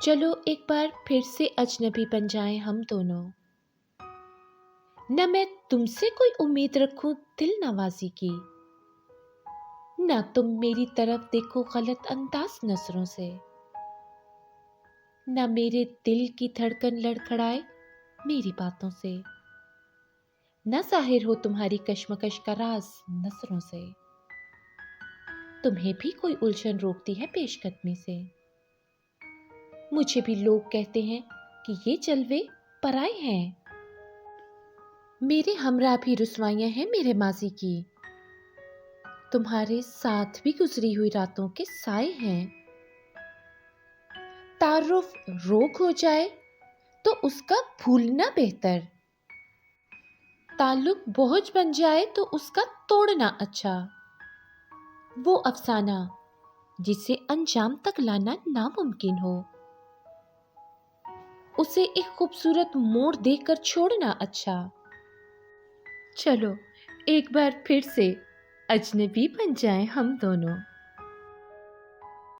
چلو ایک بار پھر سے اجنبی بن جائیں ہم دونوں، نہ میں تم سے کوئی امید رکھوں دل نوازی کی، نہ تم میری طرف دیکھو غلط انداز نظروں سے، نہ میرے دل کی دھڑکن لڑکھڑائے میری باتوں سے، نہ ظاہر ہو تمہاری کشمکش کا راز نظروں سے، تمہیں بھی کوئی الجھن روکتی ہے پیش قدمی سے، مجھے بھی لوگ کہتے ہیں کہ یہ جلوے پرائے ہیں، میرے ہمراہ بھی رسوائیاں ہیں میرے ماضی کی، تمہارے ساتھ بھی گزری ہوئی راتوں کے سائے ہیں، تعارف روک ہو جائے تو اس کا بھولنا بہتر، تعلق بوجھ بن جائے تو اس کا توڑنا اچھا، وہ افسانہ جسے انجام تک لانا ناممکن ہو، اسے ایک خوبصورت موڑ دے کر چھوڑنا اچھا، چلو ایک بار پھر سے اجنبی بن جائیں ہم دونوں۔